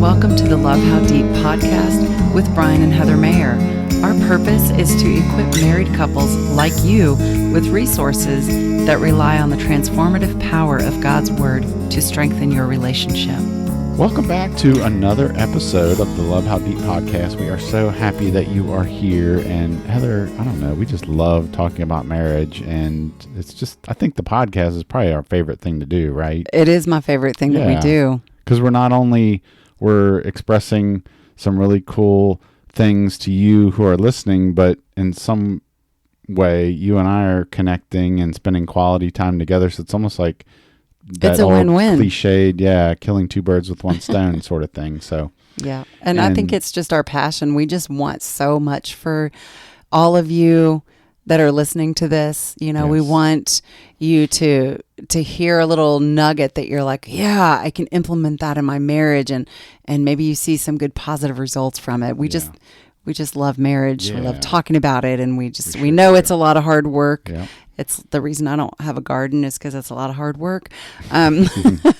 welcome to the Love How Deep podcast with Brian and Heather Mayer. Our purpose is to equip married couples like you with resources that rely on the transformative power of God's Word to strengthen your relationship. Welcome back to another episode of the Love How Deep podcast. We are so happy that you are here. And Heather, I don't know, we just love talking about marriage. And it's just, I think the podcast is probably our favorite thing to do, right? It is my favorite thing that we do. Because we're expressing some really cool things to you who are listening, but in some way, you and I are connecting and spending quality time together. So it's almost like that it's a old win-win. Cliched, killing two birds with one stone sort of thing. So and I think it's just our passion. We just want so much for all of you that are listening to this. You know, we want you to hear a little nugget that you're like, yeah, I can implement that in my marriage, and maybe you see some good positive results from it. We just love marriage. We love talking about it, and we know it's a lot of hard work. Yeah. It's the reason I don't have a garden is because it's a lot of hard work. Well,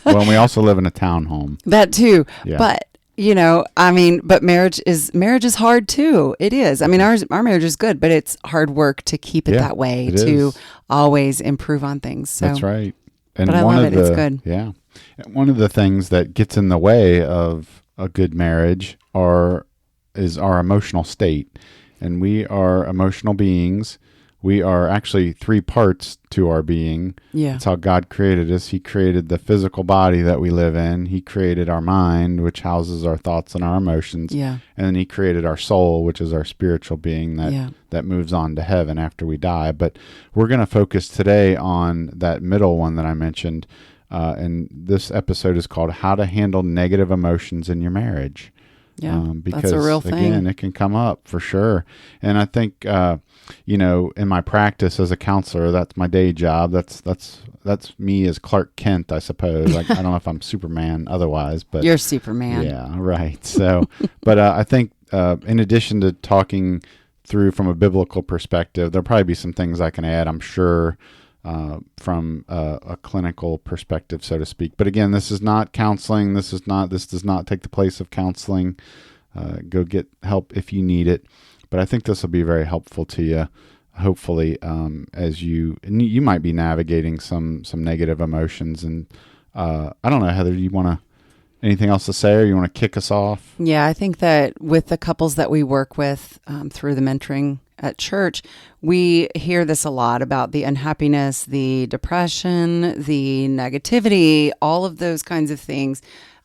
and we also live in a townhome. That too. Yeah. But but marriage is hard too. It is. I mean, our marriage is good, but it's hard work to keep it that way, to always improve on things. So. That's right. And but I love it. It's good. Yeah. And one of the things that gets in the way of a good marriage is our emotional state. And we are emotional beings. We are actually three parts to our being. Yeah. That's how God created us. He created the physical body that we live in. He created our mind, which houses our thoughts and our emotions. Yeah. And then he created our soul, which is our spiritual being that moves on to heaven after we die. But we're going to focus today on that middle one that I mentioned. And this episode is called How to Handle Negative Emotions in Your Marriage. Yeah, because, that's a real thing. Again, it can come up for sure. And I think, in my practice as a counselor, that's my day job. That's me as Clark Kent, I suppose. I don't know if I'm Superman otherwise, but you're Superman. Yeah, right. So, but I think in addition to talking through from a biblical perspective, there'll probably be some things I can add, I'm sure, from a clinical perspective, so to speak. But again, this is not counseling. This does not take the place of counseling. Go get help if you need it. But I think this will be very helpful to you, hopefully, as you might be navigating some negative emotions. And I don't know, Heather, do you want anything else to say, or you want to kick us off? Yeah, I think that with the couples that we work with through the mentoring at church, we hear this a lot about the unhappiness, the depression, the negativity, all of those kinds of things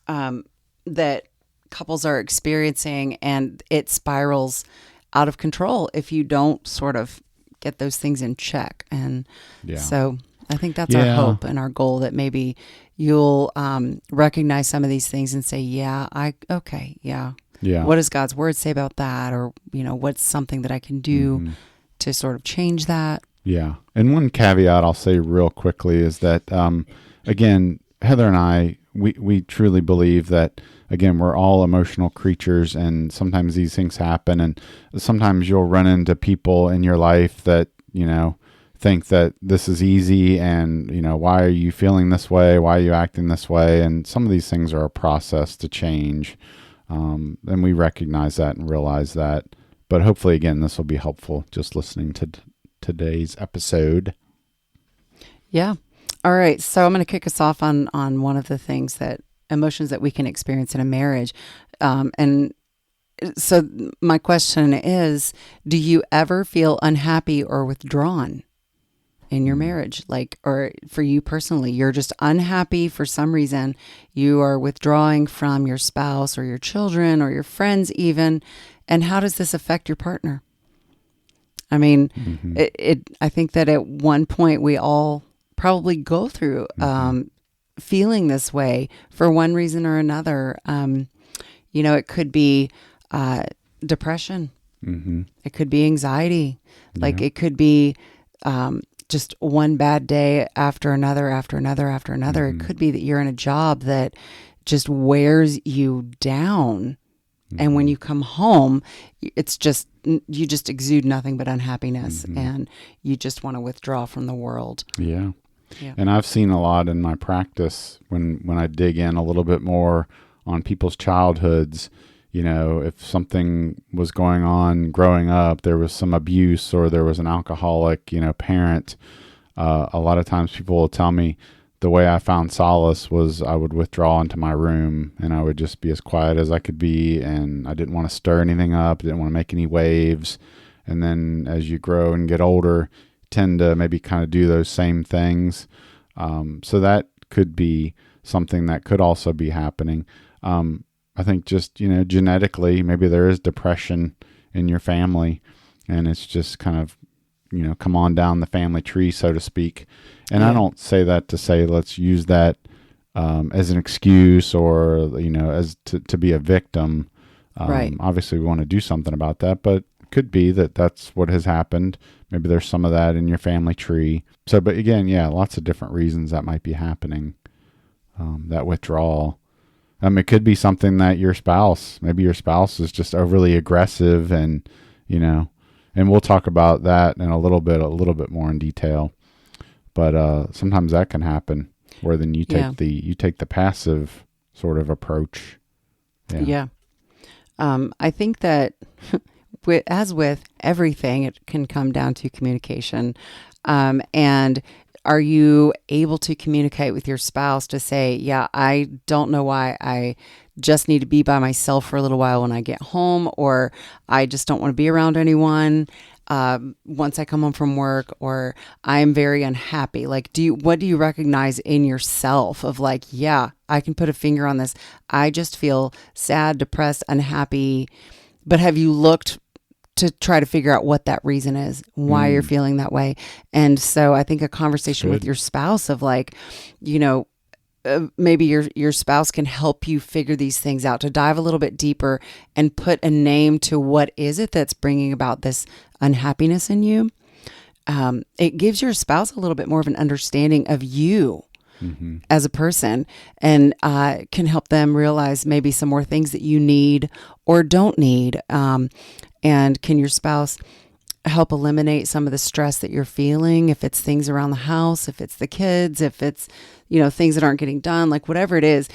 that couples are experiencing, and it spirals out of control if you don't sort of get those things in check. And so I think that's our hope and our goal, that maybe you'll recognize some of these things and say, what does God's Word say about that? Or, what's something that I can do to sort of change that? Yeah. And one caveat I'll say real quickly is that, again, Heather and I, we truly believe that, again, we're all emotional creatures, and sometimes these things happen, and sometimes you'll run into people in your life that, think that this is easy, and, why are you feeling this way? Why are you acting this way? And some of these things are a process to change. And we recognize that and realize that. But hopefully, again, this will be helpful just listening to today's episode. Yeah. All right. So I'm going to kick us off on one of the things that emotions that we can experience in a marriage. And so my question is, do you ever feel unhappy or withdrawn in your marriage? Or for you personally, you're just unhappy for some reason. You are withdrawing from your spouse or your children or your friends even. And how does this affect your partner? I mean, I think that at one point we all probably go through feeling this way for one reason or another. It could be depression. It could be anxiety. It could be just one bad day after another. It could be that you're in a job that just wears you down. And when you come home, it's just, you just exude nothing but unhappiness, and you just want to withdraw from the world. Yeah. And I've seen a lot in my practice when I dig in a little bit more on people's childhoods. If something was going on growing up, there was some abuse or there was an alcoholic, parent. A lot of times people will tell me the way I found solace was I would withdraw into my room and I would just be as quiet as I could be. And I didn't want to stir anything up. Didn't want to make any waves. And then as you grow and get older, tend to maybe kind of do those same things. So that could be something that could also be happening. I think just, genetically, maybe there is depression in your family and it's just kind of, come on down the family tree, so to speak. And I don't say that to say, let's use that as an excuse or, as to be a victim. Right. Obviously we want to do something about that, but it could be that that's what has happened. Maybe there's some of that in your family tree. So, but again, lots of different reasons that might be happening. That withdrawal. It could be something that maybe your spouse is just overly aggressive and, and we'll talk about that in a little bit more in detail. But sometimes that can happen where then you take the passive sort of approach. Yeah. I think that as with everything, it can come down to communication. And are you able to communicate with your spouse to say, I don't know why I just need to be by myself for a little while when I get home, or I just don't want to be around anyone once I come home from work, or I'm very unhappy. Like, what do you recognize in yourself of like, I can put a finger on this. I just feel sad, depressed, unhappy. But have you looked to try to figure out what that reason is, why you're feeling that way? And so I think a conversation with your spouse of like, maybe your spouse can help you figure these things out, to dive a little bit deeper and put a name to what is it that's bringing about this unhappiness in you. It gives your spouse a little bit more of an understanding of you as a person, and can help them realize maybe some more things that you need or don't need. And can your spouse help eliminate some of the stress that you're feeling? If it's things around the house, if it's the kids, if it's, things that aren't getting done, like whatever it is,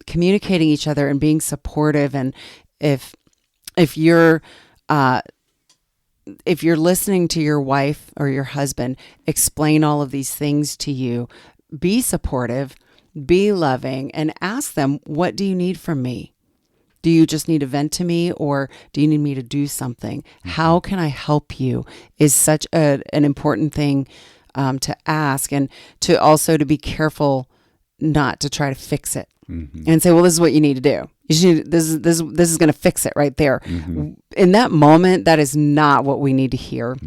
communicating each other and being supportive. And if you're listening to your wife or your husband explain all of these things to you, be supportive, be loving, and ask them, what do you need from me? Do you just need to vent to me, or do you need me to do something? How can I help you is such an important thing to ask, and to also to be careful not to try to fix it and say, well, this is what you need to do. You should, this is going to fix it right there. In that moment, that is not what we need to hear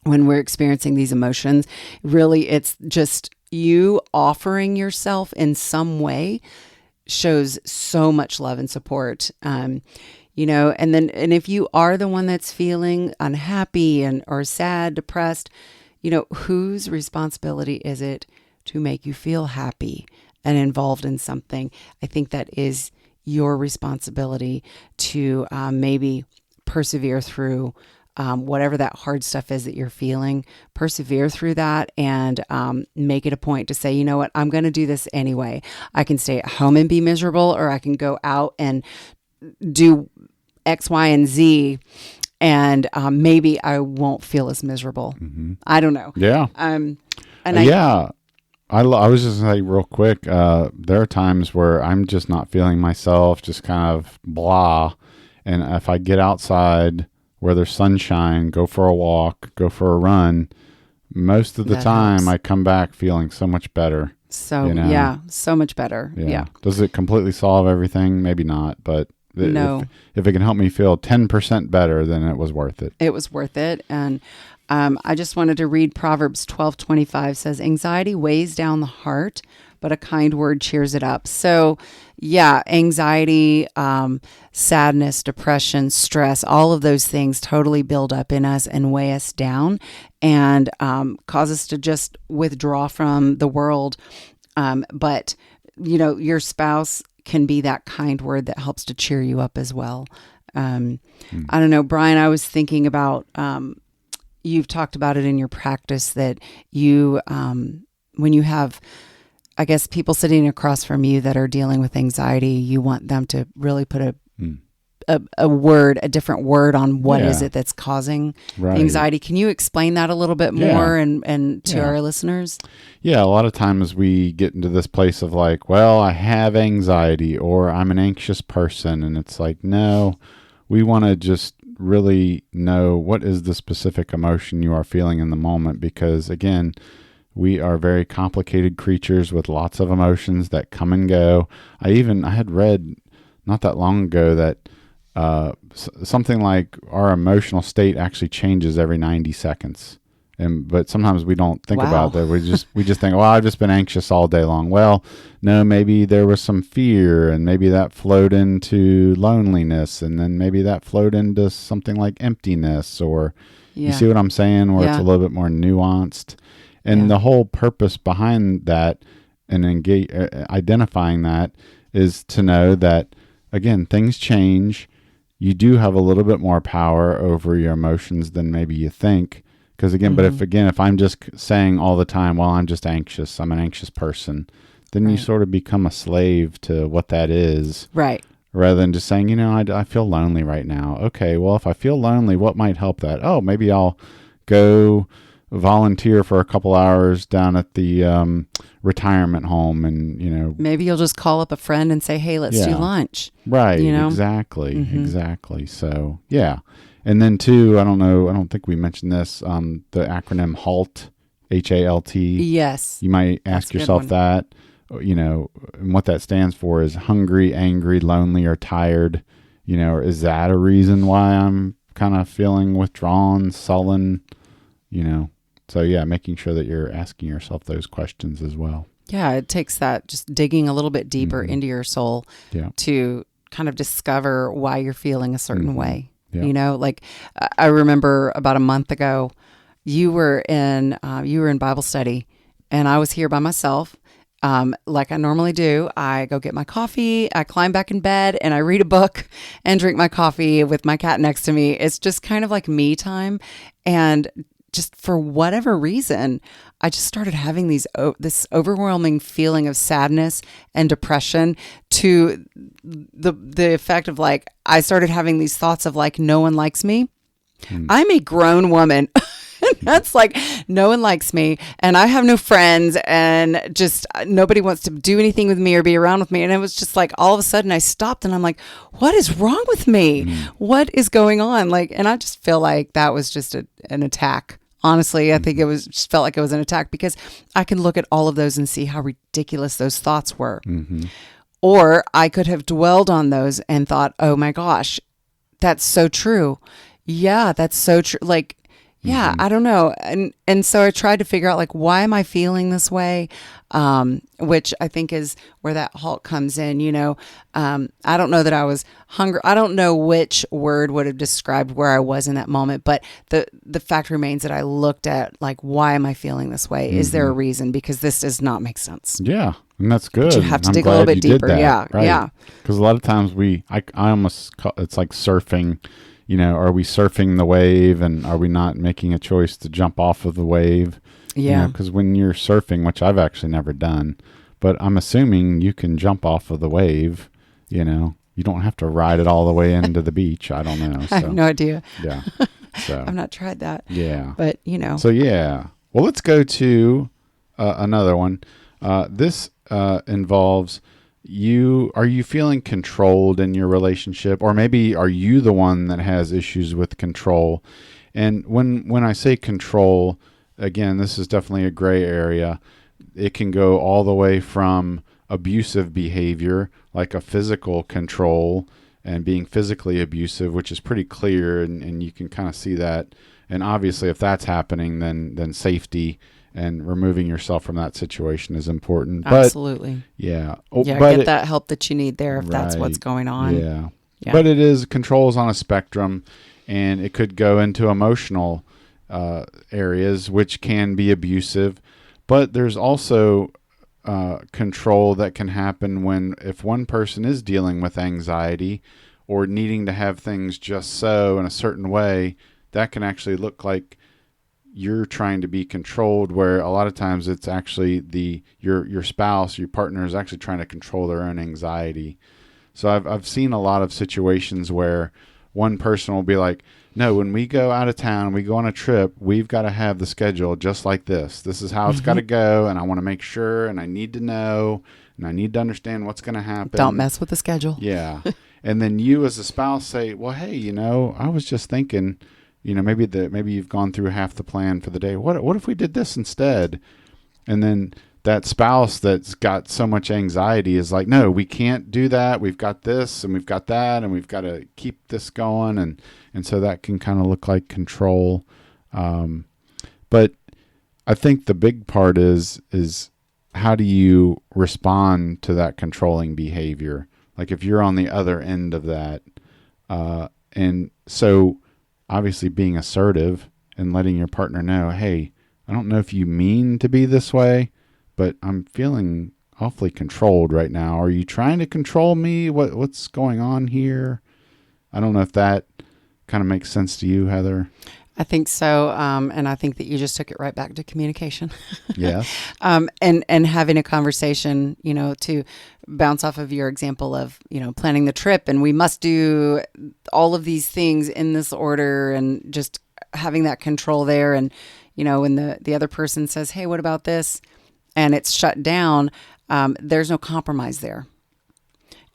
when we're experiencing these emotions. Really, it's just you offering yourself in some way shows so much love and support. And if you are the one that's feeling unhappy or sad, depressed, whose responsibility is it to make you feel happy and involved in something? I think that is your responsibility to maybe persevere through whatever that hard stuff is that you're feeling. Persevere through that and make it a point to say, you know what, I'm going to do this anyway. I can stay at home and be miserable, or I can go out and do X, Y, and Z, and maybe I won't feel as miserable. I don't know. Yeah. I was just going to say real quick, there are times where I'm just not feeling myself, just kind of blah. And if I get outside where there's sunshine, go for a walk, go for a run, most of the time helps. I come back feeling so much better. So much better. Yeah. Does it completely solve everything? Maybe not, but no. If it can help me feel 10% better, then it was worth it. It was worth it. And I just wanted to read Proverbs 12:25 says, anxiety weighs down the heart, but a kind word cheers it up. So anxiety, sadness, depression, stress, all of those things totally build up in us and weigh us down and cause us to just withdraw from the world. But, your spouse can be that kind word that helps to cheer you up as well. I don't know, Brian, I was thinking about, you've talked about it in your practice that you, when you have I guess people sitting across from you that are dealing with anxiety, you want them to really put a different word on what is it that's causing anxiety. Can you explain that a little bit more and to our listeners? Yeah, a lot of times we get into this place of like, well, I have anxiety or I'm an anxious person. And it's like, no, we want to just really know what is the specific emotion you are feeling in the moment. Because again, we are very complicated creatures with lots of emotions that come and go. I had read not that long ago that something like our emotional state actually changes every 90 seconds. But sometimes we don't think about that. We just think, well, I've just been anxious all day long. Well, no, maybe there was some fear, and maybe that flowed into loneliness, and then maybe that flowed into something like emptiness, or you see what I'm saying, where it's a little bit more nuanced. And the whole purpose behind that and identifying that is to know that, again, things change. You do have a little bit more power over your emotions than maybe you think. Because again, but if I'm just saying all the time, well, I'm just anxious, I'm an anxious person, then you sort of become a slave to what that is. Right. Rather than just saying, I feel lonely right now. Okay, well, if I feel lonely, what might help that? Oh, maybe I'll go volunteer for a couple hours down at the retirement home, and maybe you'll just call up a friend and say, hey, let's do lunch. Right. Exactly. So and then too, I don't think we mentioned this, the acronym HALT, HALT. Yes. You might ask yourself that, and what that stands for is hungry, angry, lonely, or tired. Or is that a reason why I'm kind of feeling withdrawn, sullen, So making sure that you're asking yourself those questions as well. Yeah, it takes that just digging a little bit deeper into your soul to kind of discover why you're feeling a certain way. Yeah. Like I remember about a month ago, you were in Bible study, and I was here by myself. Like I normally do. I go get my coffee, I climb back in bed, and I read a book and drink my coffee with my cat next to me. It's just kind of like me time. And just for whatever reason, I just started having this overwhelming feeling of sadness and depression, to the effect of like, I started having these thoughts of like, no one likes me. I'm a grown woman. That's like, no one likes me, and I have no friends, and just nobody wants to do anything with me or be around with me. And it was just like, all of a sudden I stopped and I'm like, what is wrong with me? What is going on? Like, and I just feel like that was just an attack. Honestly, I think just felt like it was an attack, because I can look at all of those and see how ridiculous those thoughts were. Or I could have dwelled on those and thought, oh my gosh, that's so true. Yeah, that's so true. Like, yeah, I don't know. And so I tried to figure out, like, why am I feeling this way? Which I think is where that halt comes in, I don't know that I was hungry. I don't know which word would have described where I was in that moment, but the fact remains that I looked at, like, why am I feeling this way? Is there a reason? Because this does not make sense. Yeah. And that's good. But you have to dig a little bit deeper. Yeah. Right. Yeah. Because a lot of times I almost call, it's like surfing. Are we surfing the wave, and are we not making a choice to jump off of the wave? Yeah. Because when you're surfing, which I've actually never done, but I'm assuming you can jump off of the wave, you don't have to ride it all the way into the beach. I don't know. So, I have no idea. Yeah. So I've not tried that. Yeah. But, So, yeah. Well, let's go to another one. This involves... Are you feeling controlled in your relationship, or maybe are you the one that has issues with control? And when I say control, again, this is definitely a gray area. It can go all the way from abusive behavior, like a physical control and being physically abusive, which is pretty clear, and you can kind of see that. And obviously, if that's happening, then safety and removing yourself from that situation is important. Absolutely. But, yeah. Get that help that you need there if that's what's going on. Yeah. But it is controls on a spectrum, and it could go into emotional areas, which can be abusive. But there's also control that can happen if one person is dealing with anxiety or needing to have things just so in a certain way. That can actually look like you're trying to be controlled, where a lot of times it's actually your spouse, your partner is actually trying to control their own anxiety. So I've seen a lot of situations where one person will be like, no, when we go out of town, we go on a trip, we've got to have the schedule just like this. This is how it's got to go, and I want to make sure, and I need to know, and I need to understand what's going to happen. Don't mess with the schedule. Yeah. And then you as a spouse say, well, hey, I was just thinking, maybe you've gone through half the plan for the day. What if we did this instead? And then that spouse that's got so much anxiety is like, no, we can't do that. We've got this and we've got that, and we've got to keep this going. And so that can kind of look like control. But I think the big part is how do you respond to that controlling behavior? Like if you're on the other end of that. And so obviously being assertive and letting your partner know, hey, I don't know if you mean to be this way, but I'm feeling awfully controlled right now. Are you trying to control me? What's going on here? I don't know if that kind of makes sense to you, Heather. I think so. And I think that you just took it right back to communication. Yeah. And having a conversation, to bounce off of your example of, planning the trip, and we must do all of these things in this order, and just having that control there. And, when the other person says, hey, what about this? And it's shut down, there's no compromise there.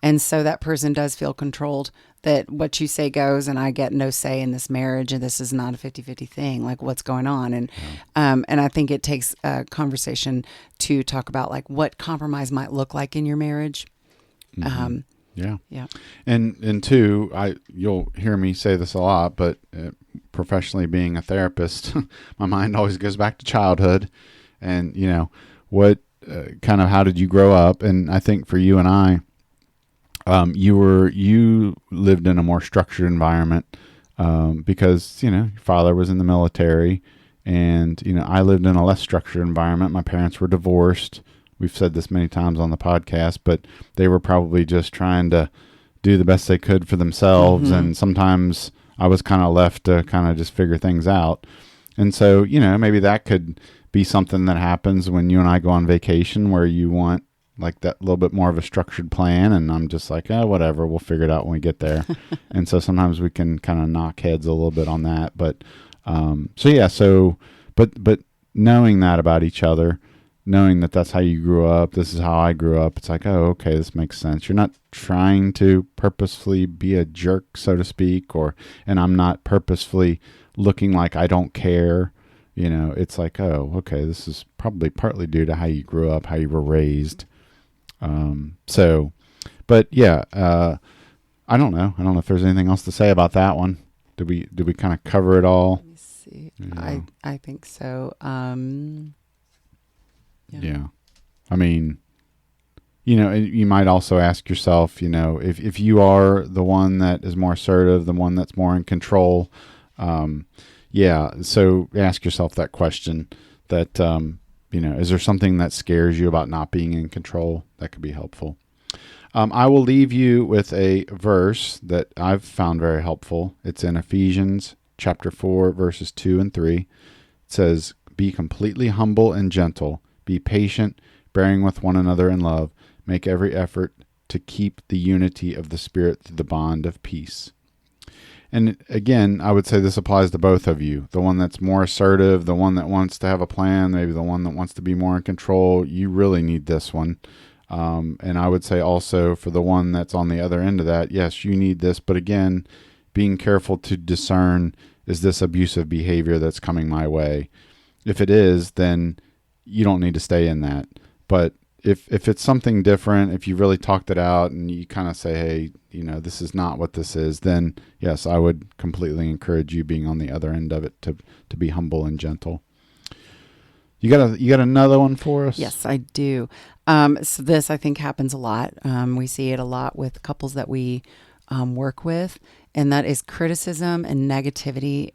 And so that person does feel controlled, that what you say goes, and I get no say in this marriage, and this is not a 50-50 thing. Like, what's going on? And and I think it takes a conversation to talk about like what compromise might look like in your marriage. Yeah. Yeah. And two, you'll hear me say this a lot, but professionally being a therapist, my mind always goes back to childhood, and what kind of how did you grow up? And I think for you and I, you lived in a more structured environment because your father was in the military, and I lived in a less structured environment. My parents were divorced. We've said this many times on the podcast, but they were probably just trying to do the best they could for themselves, and sometimes I was kind of left to kind of just figure things out. And so maybe that could be something that happens when you and I go on vacation, where you want like that little bit more of a structured plan, and I'm just like, whatever, we'll figure it out when we get there. And so sometimes we can kind of knock heads a little bit on that. But but knowing that about each other, knowing that that's how you grew up, this is how I grew up, it's like, oh, okay, this makes sense. You're not trying to purposefully be a jerk, so to speak, and I'm not purposefully looking like I don't care. It's like, oh, okay, this is probably partly due to how you grew up, how you were raised. But yeah, I don't know. I don't know if there's anything else to say about that one. Did we kind of cover it all? Let me see. Yeah. I think so. Yeah. I mean, you might also ask yourself, if you are the one that is more assertive, the one that's more in control, so ask yourself that question that, is there something that scares you about not being in control? That could be helpful. I will leave you with a verse that I've found very helpful. It's in Ephesians chapter 4, verses 2 and 3. It says, be completely humble and gentle. Be patient, bearing with one another in love. Make every effort to keep the unity of the Spirit through the bond of peace. And again, I would say this applies to both of you. The one that's more assertive, the one that wants to have a plan, maybe the one that wants to be more in control. You really need this one. And I would say also for the one that's on the other end of that, yes, you need this. But again, being careful to discern, is this abusive behavior that's coming my way? If it is, then you don't need to stay in that. But if it's something different, if you really talked it out and you kind of say, hey, this is not what this is, then yes, I would completely encourage you being on the other end of it to be humble and gentle. You got another one for us? Yes, I do. So this, I think, happens a lot. We see it a lot with couples that we work with, and that is criticism and negativity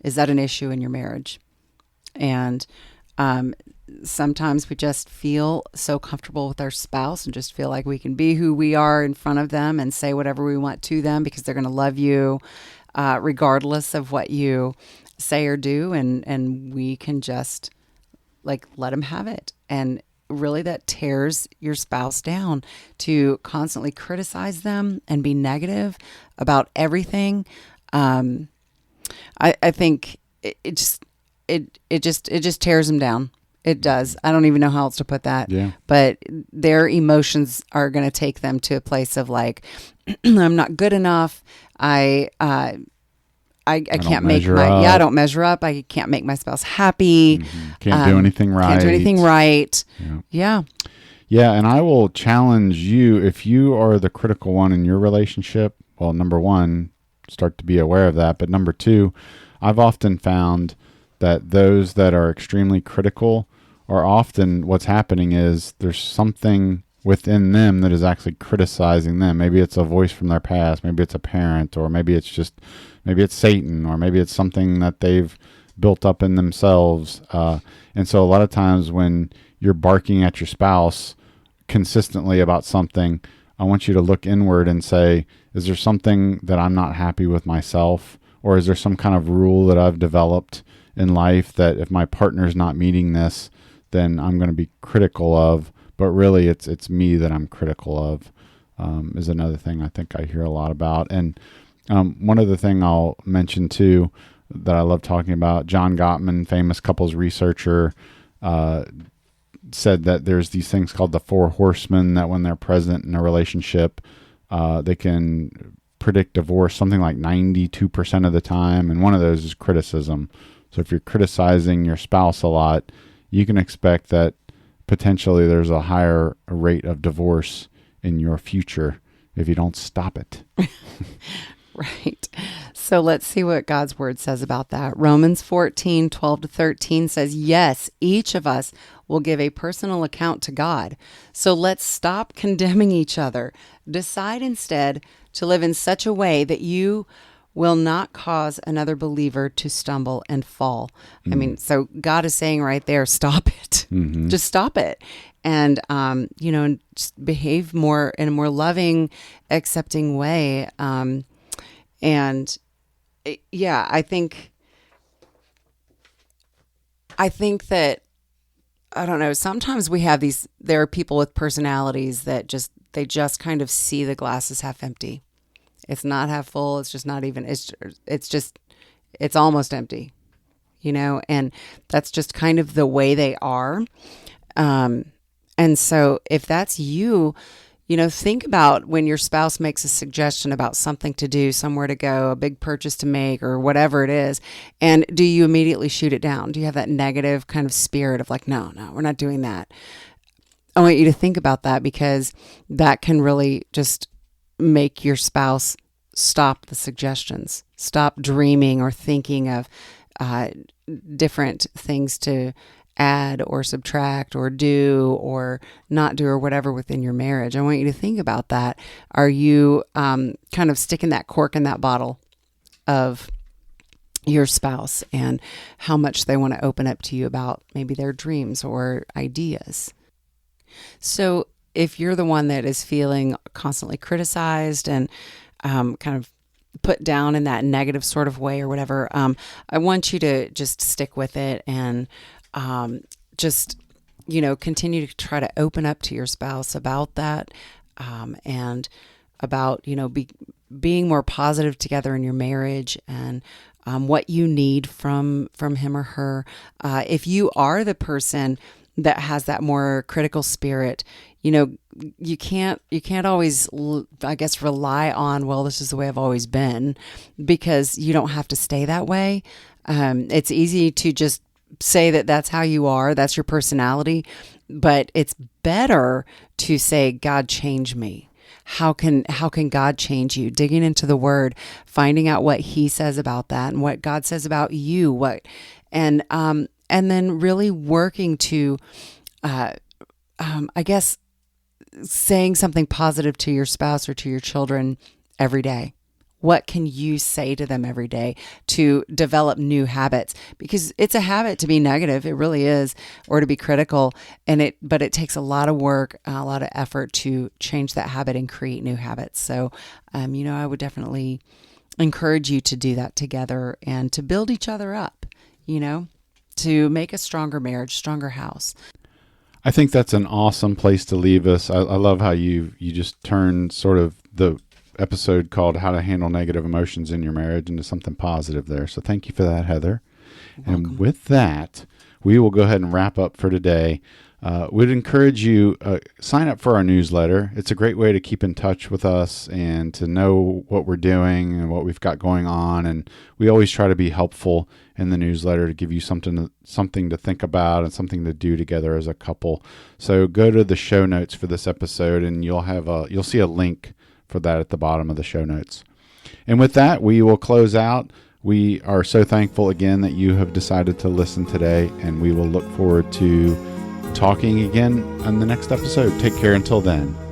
is that an issue in your marriage? And sometimes we just feel so comfortable with our spouse and just feel like we can be who we are in front of them and say whatever we want to them because they're going to love you regardless of what you say or do, and we can just like let them have it. And really that tears your spouse down to constantly criticize them and be negative about everything. I think it just tears them down. It does. I don't even know how else to put that. Yeah. But their emotions are going to take them to a place of like, I'm not good enough. I can't make I don't measure up. I can't make my spouse happy. Can't do anything right. Can't do anything right. Yeah. Yeah. And I will challenge you, if you are the critical one in your relationship, well, number one, start to be aware of that. But number two, I've often found that those that are extremely critical are often, what's happening is there's something within them that is actually criticizing them. Maybe it's a voice from their past, maybe it's a parent, or maybe it's Satan, or maybe it's something that they've built up in themselves. And so a lot of times when you're barking at your spouse consistently about something, I want you to look inward and say, is there something that I'm not happy with myself? Or is there some kind of rule that I've developed in life that if my partner's not meeting this, then I'm going to be critical of? But really it's me that I'm critical of, is another thing I think I hear a lot about. And one other thing I'll mention too that I love talking about, John Gottman, famous couples researcher, said that there's these things called the 4 horsemen that when they're present in a relationship, they can predict divorce something like 92% of the time. And one of those is criticism. So if you're criticizing your spouse a lot, you can expect that potentially there's a higher rate of divorce in your future if you don't stop it. Right. So let's see what God's word says about that. Romans 14:12-13 says, yes, each of us will give a personal account to God. So let's stop condemning each other. Decide instead to live in such a way that you will not cause another believer to stumble and fall. I mean, so God is saying right there, stop it. Just stop it. And, and just behave more in a more loving, accepting way. I think that, I don't know, sometimes there are people with personalities that they just kind of see the glass as half empty. It's not half full. It's just not even, it's almost empty, and that's just kind of the way they are. And so if that's you, think about when your spouse makes a suggestion about something to do, somewhere to go, a big purchase to make, or whatever it is. And do you immediately shoot it down? Do you have that negative kind of spirit of like, no, we're not doing that? I want you to think about that, because that can really just make your spouse stop the suggestions, stop dreaming or thinking of different things to add or subtract or do or not do or whatever within your marriage. I want you to think about that. Are you kind of sticking that cork in that bottle of your spouse and how much they want to open up to you about maybe their dreams or ideas? So if you're the one that is feeling constantly criticized and kind of put down in that negative sort of way or whatever, I want you to just stick with it and just, continue to try to open up to your spouse about that, and about, being more positive together in your marriage, and what you need from him or her. If you are the person that has that more critical spirit, you can't always, I guess, rely on, well, this is the way I've always been, because you don't have to stay that way. It's easy to just say that that's how you are, that's your personality, but it's better to say, God, change me. How can God change you? Digging into the word, finding out what he says about that and what God says about you, and then really working to, I guess, saying something positive to your spouse or to your children every day. What can you say to them every day to develop new habits? Because it's a habit to be negative. It really is, or to be critical. But it takes a lot of work, a lot of effort to change that habit and create new habits. So, I would definitely encourage you to do that together and to build each other up, to make a stronger marriage, stronger house. I think that's an awesome place to leave us. I love how you just turned sort of the episode called How to Handle Negative Emotions in Your Marriage into something positive there. So thank you for that, Heather. And with that, we will go ahead and wrap up for today. We'd encourage you, sign up for our newsletter. It's a great way to keep in touch with us and to know what we're doing and what we've got going on. And we always try to be helpful in the newsletter to give you something to think about and something to do together as a couple. So go to the show notes for this episode, and you'll see a link for that at the bottom of the show notes. And with that, we will close out. We are so thankful again that you have decided to listen today, and we will look forward to talking again on the next episode. Take care until then.